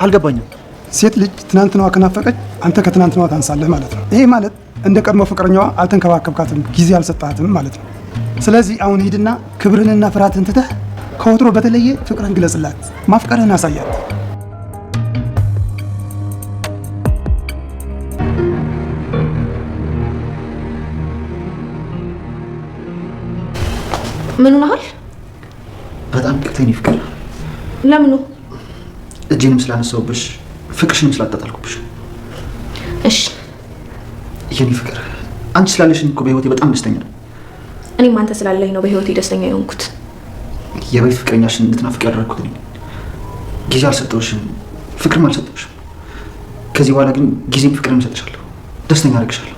አልገባኝም። ሴት ልጅ ትናንትናዋ ከናፈቀች አንተ ከትናንትናዋ ታንሳለህ ማለት ነው። ይሄ ማለት እንደ ቀድሞ ፍቅረኛዋ አልተንከባከብካትም፣ ጊዜ አልሰጣትም ማለት ነው። ስለዚህ አሁን ሂድና ክብርህንና ፍርሃትህን ትተህ ከወትሮ በተለየ ፍቅርህን ግለጽላት፣ ማፍቀርህን አሳያት። ምን ሆነሃል? በጣም ቅርተኝ ፍቅር። ለምኑ? እጄንም ስላነሳሁብሽ ፍቅርሽንም ስላጣጣልኩብሽ። እሺ የኔ ፍቅር፣ አንቺ ስላለሽኝ እኮ በህይወቴ በጣም ደስተኛ ነኝ። እኔም አንተ ስላለኝ ነው በህይወቴ ደስተኛ የሆንኩት። የበፊት ፍቅረኛሽን እንድትናፍቅ ያደረኩት እኔ። ጊዜ አልሰጠሁሽም፣ ፍቅርም አልሰጠሁሽም። ከዚህ በኋላ ግን ጊዜም ፍቅርም እሰጥሻለሁ፣ ደስተኛ አደርግሻለሁ።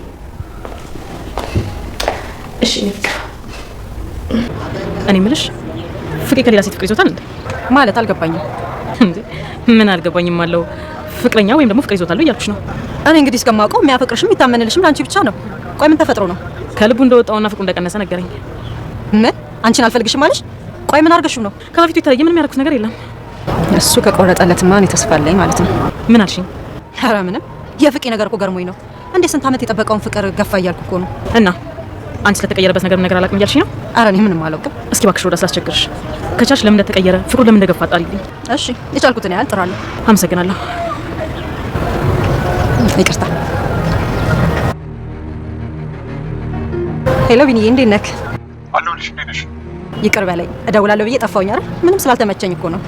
እሺ የኔ ፍቅር። እኔ የምልሽ ፍቅር ከሌላ ሴት ፍቅር ይዞታል እንዴ? ማለት አልገባኝም። እንዴ ምን አልገባኝም አለው? ፍቅረኛ ወይም ደግሞ ፍቅር ይዞታል እያልኩሽ ነው። እኔ እንግዲህ እስከማውቀው የሚያፈቅርሽም የሚታመንልሽም ለአንቺ ብቻ ነው። ቆይ ምን ተፈጥሮ ነው? ከልቡ እንደወጣውና ፍቅሩ እንደቀነሰ ነገረኝ። ምን? አንቺን አልፈልግሽም ማለሽ? ቆይ ምን አድርገሽው ነው? ከበፊቱ የተለየ ምንም ያደረኩት ነገር የለም። እሱ ከቆረጠለትማ እኔ ተስፋ አለኝ ማለት ነው። ምን አልሽኝ? ኧረ ምንም። የፍቅር ነገር እኮ ገርሞኝ ነው። እንዴ ስንት ዓመት የጠበቀውን ፍቅር ገፋ እያልኩ እኮ ነው። እና አንቺ ስለተቀየረበት ነገር አላውቅም እያልሽ ነው? ኧረ እኔ ምንም አላውቅም። እስኪ እባክሽ ወደ ስላስቸግርሽ ከቻልሽ ለምን እንደተቀየረ ፍቅሩ ለምን እንደገፋ አጣሪልኝ። እሺ የቻልኩትን ያህል ጥራለሁ። አመሰግናለሁ። ይቅርታ። ሄሎ ቢኒዬ፣ እንዴት ነህ? አለሁልሽ። እንዴት ነሽ? ይቅር በለኝ እደውላለሁ ብዬ ጠፋሁኝ አይደል? ምንም ስላልተመቸኝ እኮ ነው።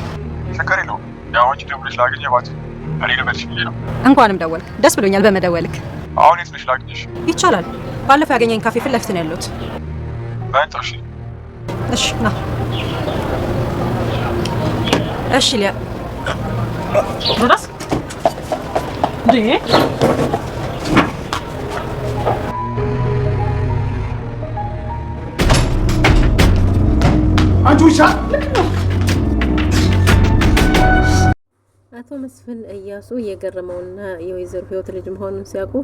ችግር የለውም። ያው አንቺ ደውለሽ ላገኘኋት እኔ ልመልሽ ብዬ ነው። እንኳንም ደወልክ፣ ደስ ብሎኛል በመደወልክ። አሁን የት ነሽ ላግኝሽ? ይቻላል። ባለፈው ያገኘኝ ካፌ ፊት ለፊት ነው ያለሁት። በእንጣ እሺ። እሺ ና። እሺ ሊያ ሮዳስ ዴ አንቺ ውሻ! አቶ መስፍን እያሱ የገረመውና የወይዘሮ ህይወት ልጅ መሆኑን ሲያውቁ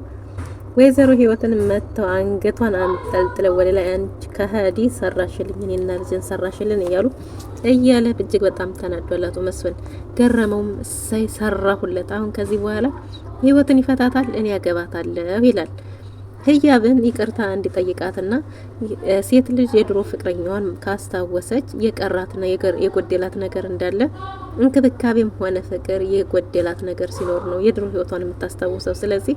ወይዘሮ ህይወትን መተው አንገቷን አንጠልጥለው ወደ ላይ አንቺ ከሃዲ ሰራሽልኝ፣ እኔና ልጅን ሰራሽልን እያለ እጅግ በጣም ተናዷል። አቶ መስፍን ገረመውም እሰይ ሰራሁለት፣ አሁን ከዚህ በኋላ ህይወትን ይፈታታል፣ እኔ ያገባታለሁ ይላል። ህያብን ይቅርታ እንዲጠይቃትና ሴት ልጅ የድሮ ፍቅረኛዋን ካስታወሰች የቀራትና የጎደላት ነገር እንዳለ እንክብካቤም ሆነ ፍቅር የጎደላት ነገር ሲኖር ነው የድሮ ህይወቷን የምታስታውሰው። ስለዚህ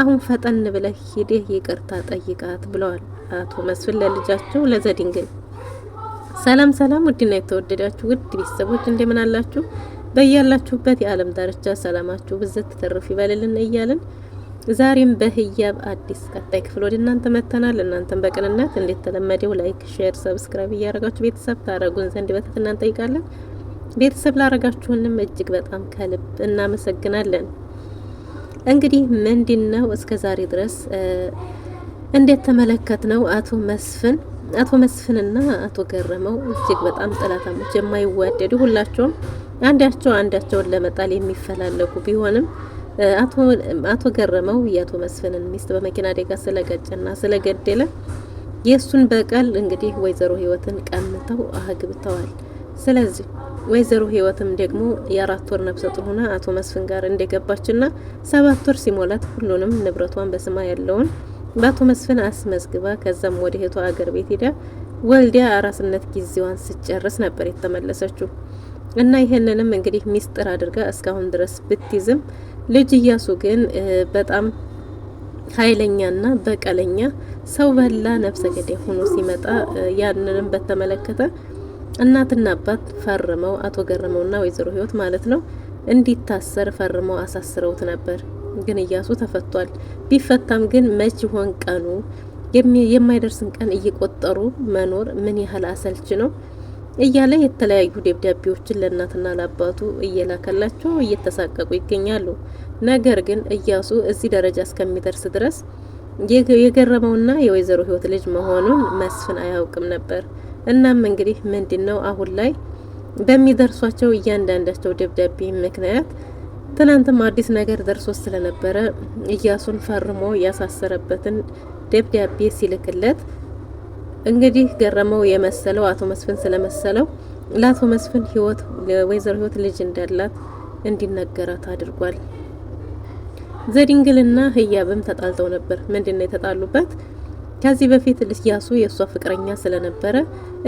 አሁን ፈጠን ብለህ ሂደህ ይቅርታ ጠይቃት ብለዋል አቶ መስፍን ለልጃቸው ለዘድንግል። ሰላም ሰላም! ውድና የተወደዳችሁ ውድ ቤተሰቦች እንደምን አላችሁ? በያላችሁበት የዓለም ዳርቻ ሰላማችሁ ብዝት ትርፍ ይበልልን እያልን ዛሬም በህያብ አዲስ ቀጣይ ክፍል ወደ እናንተ መተናል። እናንተም በቅንነት እንዴት ተለመደው ላይክ፣ ሼር፣ ሰብስክራይብ እያደረጋችሁ ቤተሰብ ታረጉን ዘንድ በትህትና እንጠይቃለን። ቤተሰብ ላረጋችሁንም እጅግ በጣም ከልብ እናመሰግናለን። እንግዲህ ምንድነው እስከ ዛሬ ድረስ እንዴት ተመለከትነው አቶ መስፍንና አቶ ገረመው እጅግ በጣም ጠላታሞች የማይዋደዱ ሁላቸውም አንዳቸውን ለመጣል የሚፈላለጉ ቢሆንም አቶ ገረመው የአቶ መስፍንን ሚስት በመኪና አደጋ ስለገጨና ስለገደለ የሱን በቀል እንግዲህ ወይዘሮ ህይወትን ቀምተው አግብተዋል። ስለዚህ ወይዘሮ ህይወትም ደግሞ የ4 ወር ነፍሰ ጡር ሆና አቶ መስፍን ጋር እንደገባችና 7 ወር ሲሞላት ሁሉንም ንብረቷን በስማ ያለውን በአቶ መስፍን አስመዝግባ ከዛም ወደ እህቷ አገር ቤት ሄዳ ወልዲያ አራስነት ጊዜዋን ስጨርስ ነበር የተመለሰችው። እና ይሄንንም እንግዲህ ሚስጥር አድርጋ እስካሁን ድረስ ብትይዝም ልጅ እያሱ ግን በጣም ኃይለኛና በቀለኛ ሰው በላ ነፍሰ ገዳይ ሆኖ ሲመጣ ያንንም በተመለከተ እናትና አባት ፈርመው አቶ ገረመውና ወይዘሮ ህይወት ማለት ነው እንዲታሰር ፈርመው አሳስረውት ነበር። ግን እያሱ ተፈቷል። ቢፈታም ግን መች ሆን ቀኑ የማይደርስን ቀን እየቆጠሩ መኖር ምን ያህል አሰልች ነው እያለ የተለያዩ ደብዳቤዎችን ለእናትና ለአባቱ እየላከላቸው እየተሳቀቁ ይገኛሉ። ነገር ግን እያሱ እዚህ ደረጃ እስከሚደርስ ድረስ የገረመውና የወይዘሮ ህይወት ልጅ መሆኑን መስፍን አያውቅም ነበር። እናም እንግዲህ ምንድነው አሁን ላይ በሚደርሷቸው እያንዳንዳቸው ደብዳቤ ምክንያት ትናንትም አዲስ ነገር ደርሶ ስለነበረ እያሱን ፈርሞ ያሳሰረበትን ደብዳቤ ሲልክለት እንግዲህ ገረመው የመሰለው አቶ መስፍን ስለመሰለው ለአቶ መስፍን ህይወት ወይዘሮ ህይወት ልጅ እንዳላት እንዲነገራት አድርጓል። ዘድንግልና ህያብም ተጣልተው ነበር። ምንድነው የተጣሉበት? ከዚህ በፊት እያሱ የእሷ ፍቅረኛ ስለነበረ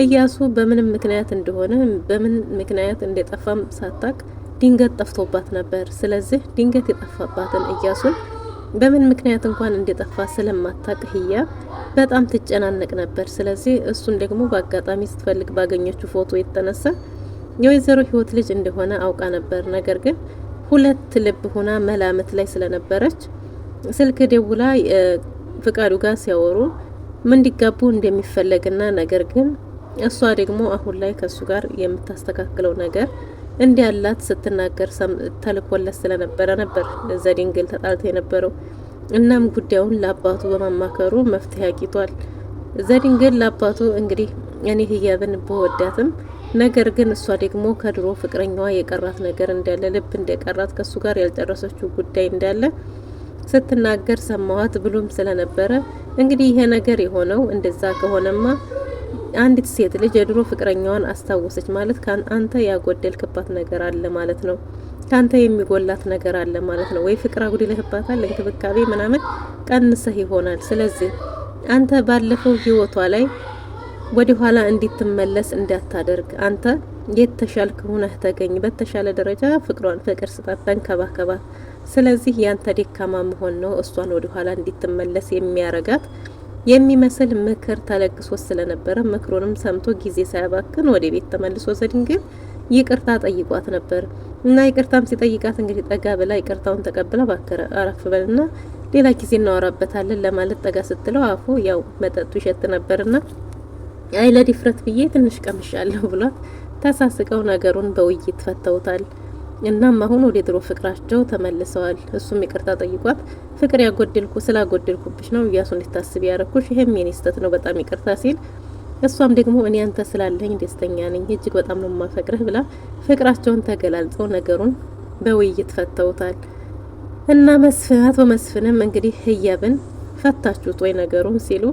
እያሱ በምንም ምክንያት እንደሆነ በምን ምክንያት እንደጠፋም ሳታቅ ድንገት ጠፍቶባት ነበር። ስለዚህ ድንገት የጠፋባትን እያሱን በምን ምክንያት እንኳን እንደጠፋ ስለማታቅ ህያብ በጣም ትጨናነቅ ነበር። ስለዚህ እሱን ደግሞ በአጋጣሚ ስትፈልግ ባገኘችው ፎቶ የተነሳ የወይዘሮ ህይወት ልጅ እንደሆነ አውቃ ነበር። ነገር ግን ሁለት ልብ ሆና መላመት ላይ ስለነበረች ስልክ ደውላ ፍቃዱ ጋር ሲያወሩ እንዲጋቡ እንደሚፈለግና ነገር ግን እሷ ደግሞ አሁን ላይ ከሱ ጋር የምታስተካክለው ነገር እንዲያላት ስትናገር ተልኮለት ስለነበረ ነበር ዘድንግል ተጣልተ የነበረው። እናም ጉዳዩን ለአባቱ በማማከሩ መፍትሄ አግኝቷል። ዘድንግል ለአባቱ እንግዲህ እኔ ህያብን በወዳትም ነገር ግን እሷ ደግሞ ከድሮ ፍቅረኛዋ የቀራት ነገር እንዳለ ልብ እንደቀራት ከሱ ጋር ያልጨረሰችው ጉዳይ እንዳለ ስትናገር ሰማዋት ብሎም ስለነበረ እንግዲህ ይሄ ነገር የሆነው እንደዛ ከሆነማ አንዲት ሴት ልጅ የድሮ ፍቅረኛዋን አስታወሰች ማለት አንተ ያጎደልክባት ነገር አለ ማለት ነው። ካንተ የሚጎላት ነገር አለ ማለት ነው። ወይ ፍቅር አጉድለህባታል፣ እንክብካቤ ምናምን ቀንሰህ ይሆናል። ስለዚህ አንተ ባለፈው ህይወቷ ላይ ወደ ኋላ እንድትመለስ እንዳታደርግ አንተ የተሻልክ ሆነህ ተገኝ። በተሻለ ደረጃ ፍቅር ስጣት፣ ተንከባከባት። ስለዚህ ያንተ ደካማ መሆን ነው እሷን ወደ ኋላ እንድትመለስ የሚያረጋት የሚመስል ምክር ተለግሶ ስለነበረ ምክሩንም ሰምቶ ጊዜ ሳያባክን ወደ ቤት ተመልሶ ዘድንግል ይቅርታ ጠይቋት ነበር እና ይቅርታም ሲጠይቃት እንግዲህ ጠጋ ብላ ይቅርታውን ተቀብላ ባከረ አረፍ በልና ሌላ ጊዜ እናወራበታለን ለማለት ጠጋ ስትለው አፉ ያው መጠጡ ይሸት ነበርና አይ ለዲፍረት ብዬ ትንሽ ቀምሻለሁ ብሏት ተሳስቀው ነገሩን በውይይት ፈተውታል። እናም አሁን ወደ ድሮ ፍቅራቸው ተመልሰዋል። እሱም ይቅርታ ጠይቋት ፍቅር ስላጎደልኩብሽ ነው እያሱ እንድታስብ ያረኩሽ፣ ይሄም የኔ ስህተት ነው በጣም ይቅርታ ሲል እሷም ደግሞ እኔ አንተ ስላለኝ ደስተኛ ነኝ እጅግ በጣም ነው ማፈቅርህ ብላ ፍቅራቸውን ተገላልጸው ነገሩን በውይይት ፈተውታል። እና አቶ መስፍንም እንግዲህ ህያብን ፈታችሁት ወይ ነገሩን ሲሉ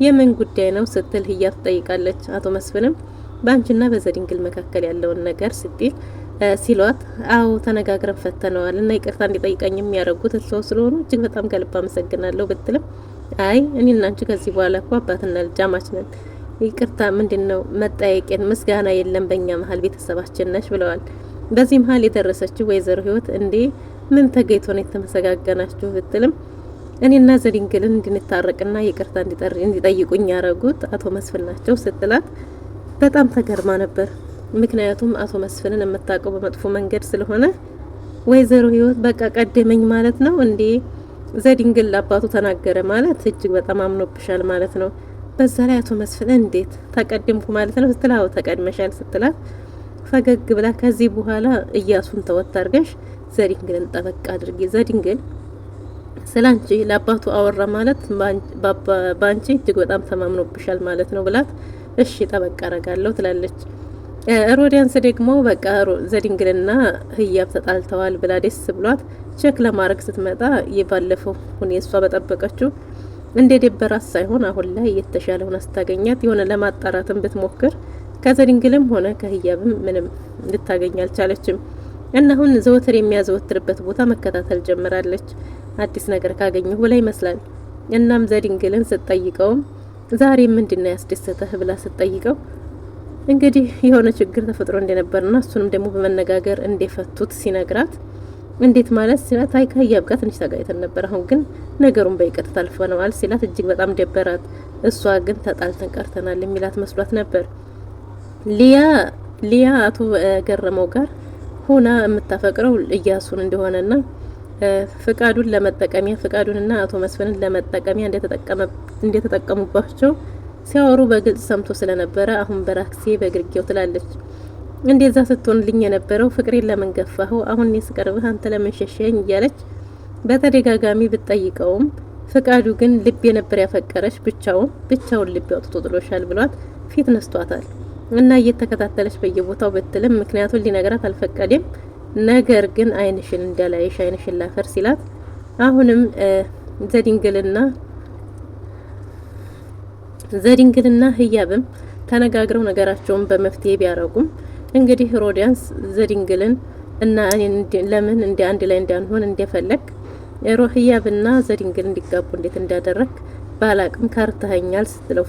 የምን ጉዳይ ነው ስትል ህያብ ትጠይቃለች። አቶ መስፍንም ባንቺና በዘድንግል መካከል ያለውን ነገር ስትል ሲሏት አዎ ተነጋግረን ፈተነዋል እና ይቅርታ እንዲጠይቀኝ የሚያደርጉት ሰው ስለሆኑ እጅግ በጣም ከልብ አመሰግናለሁ ብትልም አይ እኔና አንቺ ከዚህ በኋላ እኮ አባትና ልጅ አማች ነን፣ ይቅርታ ምንድነው መጠያየቅን ምስጋና የለም በእኛ መሀል ቤተሰባችን ነሽ ብለዋል። በዚህ መሀል የደረሰችው ወይዘሮ ህይወት እንዴ ምን ተገይቶ ነው የተመሰጋገናችሁ ብትልም እኔና ዘድንግልን እንድንታረቅና ይቅርታ እንዲጠይቁኝ ያደረጉት አቶ መስፍን ናቸው ስትላት በጣም ተገርማ ነበር። ምክንያቱም አቶ መስፍንን የምታውቀው በመጥፎ መንገድ ስለሆነ ወይዘሮ ህይወት በቃ ቀደመኝ ማለት ነው እንዴ ዘድንግል አባቱ ተናገረ ማለት እጅግ በጣም አምኖብሻል ማለት ነው። በዛ ላይ አቶ መስፍን እንዴት ተቀደምኩ ማለት ነው ስትላው ተቀድመሻል ስትላት ፈገግ ብላ ከዚህ በኋላ እያሱን ተወት አድርገሽ ዘድንግልን ጠበቅ አድርጊ፣ ዘድንግል ስላንቺ ለአባቱ አወራ ማለት ባንቺ እጅግ በጣም ተማምኖብሻል ማለት ነው ብላት እሺ ጠበቅ አረጋለሁ ትላለች። ሮዲያንስ ደግሞ በቃ ዘድንግልና ህያብ ተጣልተዋል ብላ ደስ ብሏት ቼክ ለማድረግ ስትመጣ የባለፈው እሷ በጠበቀችው እንደ ደበራት ሳይሆን አሁን ላይ የተሻለውን አስታገኛት የሆነ ለማጣራትም ብትሞክር ከዘድንግልም ሆነ ከህያብም ምንም ልታገኝ አልቻለችም። እና አሁን ዘወትር የሚያዘወትርበት ቦታ መከታተል ጀምራለች። አዲስ ነገር ካገኘሁ ብላ ይመስላል። እናም ዘድንግልን ስትጠይቀውም ዛሬ ምንድነው ያስደሰተህ ብላ ስትጠይቀው እንግዲህ የሆነ ችግር ተፈጥሮ እንደነበርና እሱንም ደግሞ በመነጋገር እንደፈቱት ሲነግራት እንዴት ማለት ሲላት አይ ከህያብ ጋር ትንሽ ተጋይተን ነበር፣ አሁን ግን ነገሩን በይቅርታ አልፈነዋል ሲላት እጅግ በጣም ደበራት። እሷ ግን ተጣልተን ቀርተናል የሚላት መስሏት ነበር። ሊያ አቶ ገረመው ጋር ሆና የምታፈቅረው እያሱን እንደሆነና ፍቃዱንና አቶ መስፍንን ለመጠቀሚያ እንደተጠቀሙባቸው ሲያወሩ በግልጽ ሰምቶ ስለነበረ አሁን በራክሴ በግርጌው ትላለች። እንደዛ ስትሆንልኝ የነበረው ፍቅሬን ለምን ገፋኸው? አሁን ስቀርብህ አንተ ለምን ሸሸኝ? እያለች በተደጋጋሚ ብትጠይቀውም ፍቃዱ ግን ልቤ ነበር ያፈቀረች ብቻውን ልቤ አውጥቶ ጥሎሻል ብሏት ፊት ነስቷታል። እና እየተከታተለች በየቦታው ብትልም ምክንያቱን ሊነግራት አልፈቀደም። ነገር ግን አይንሽን እንዳላይሽ አይንሽን ላፈር ሲላት አሁንም ዘድንግልና ህያብም ተነጋግረው ነገራቸውን በመፍትሄ ቢያረጉም እንግዲህ ሮዲያንስ ዘድንግልን እና እኔ ለምን እንደ አንድ ላይ እንዳንሆን እንደፈለግ ሩህያብና ዘድንግል እንዲጋቡ እንዴት እንዳደረግ ባላቅም ካርተኸኛል ስትለው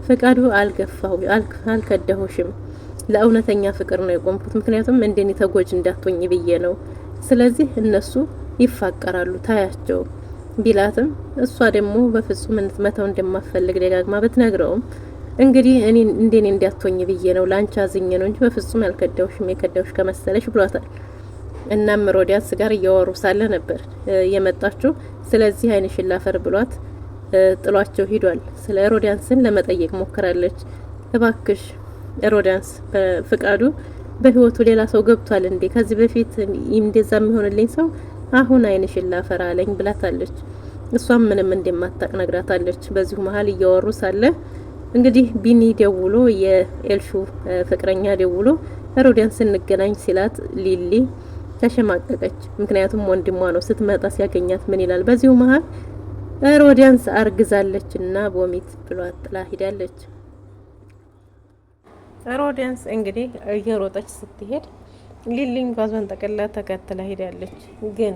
ፍቃዱ አልከዳሁሽም፣ ለእውነተኛ ፍቅር ነው የቆምኩት። ምክንያቱም እንደኔ ተጎጅ እንዳትሆኝ ብዬ ነው። ስለዚህ እነሱ ይፋቀራሉ ታያቸው ቢላትም እሷ ደግሞ በፍጹም መተው እንደማፈልግ ደጋግማ ብትነግረውም እንግዲህ እኔ እንደኔ እንዳትሆኝ ብዬ ነው ላንቺ አዝኜ ነው እንጂ በፍጹም ያልከዳውሽም የከዳውሽ ከመሰለሽ ብሏታል። እናም ሮዳንስ ጋር እያወሩ ሳለ ነበር የመጣችው። ስለዚህ አይንሽን ላፈር ብሏት ጥሏቸው ሂዷል። ስለ ሮዳንስን ለመጠየቅ ሞክራለች። እባክሽ ሮዳንስ ፍቃዱ በህይወቱ ሌላ ሰው ገብቷል እንዴ? ከዚህ በፊት እንደዛ የሚሆንልኝ ሰው አሁን አይንሽን ላፈር አለኝ ብላታለች። እሷም ምንም እንደማታቅ ነግራታለች። በዚሁ መሀል እያወሩ ሳለ እንግዲህ ቢኒ ደውሎ የኤልሹ ፍቅረኛ ደውሎ ሮዳንስ እንገናኝ ሲላት ሊሊ ተሸማቀቀች። ምክንያቱም ወንድሟ ነው። ስትመጣ ሲያገኛት ምን ይላል? በዚሁ መሀል ሮዳንስ አርግዛለች እና ቦሚት ብሏት ጥላ ሂዳለች። ሮዳንስ እንግዲህ እየሮጠች ስትሄድ ሊሊን ጓዟን ጠቅላ ተከትላ ሂዳለች። ግን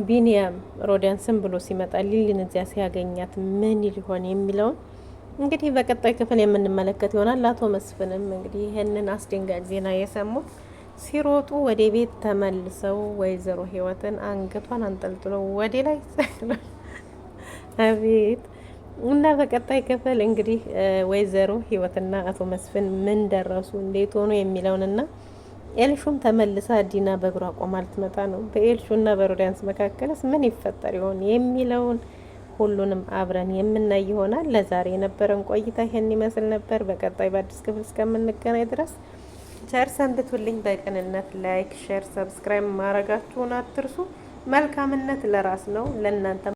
ቢኒያም ሮዳንስን ብሎ ሲመጣ ሊሊን እዚያ ሲያገኛት ምን ሊሆን የሚለውን እንግዲህ በቀጣይ ክፍል የምንመለከት ይሆናል። አቶ መስፍንም እንግዲህ ይህንን አስደንጋጭ ዜና የሰሙት ሲሮጡ ወደ ቤት ተመልሰው ወይዘሮ ህይወትን አንገቷን አንጠልጥለው ወደ ላይ አቤት እና በቀጣይ ክፍል እንግዲህ ወይዘሮ ህይወትና አቶ መስፍን ምን ደረሱ እንዴት ሆኑ የሚለውንና ኤልሹም ተመልሳ ዲና በእግሯ ቆማ ልትመጣ ነው። በኤልሹና በሮዳንስ መካከልስ ምን ይፈጠር ይሆን የሚለውን ሁሉንም አብረን የምናይ ይሆናል። ለዛሬ የነበረን ቆይታ ይሄን ይመስል ነበር። በቀጣይ በአዲስ ክፍል እስከምንገናኝ ድረስ ቸር ሰንብቱልኝ። በቅንነት ላይክ፣ ሼር፣ ሰብስክራይብ ማድረጋችሁን አትርሱ። መልካምነት ለራስ ነው ለእናንተ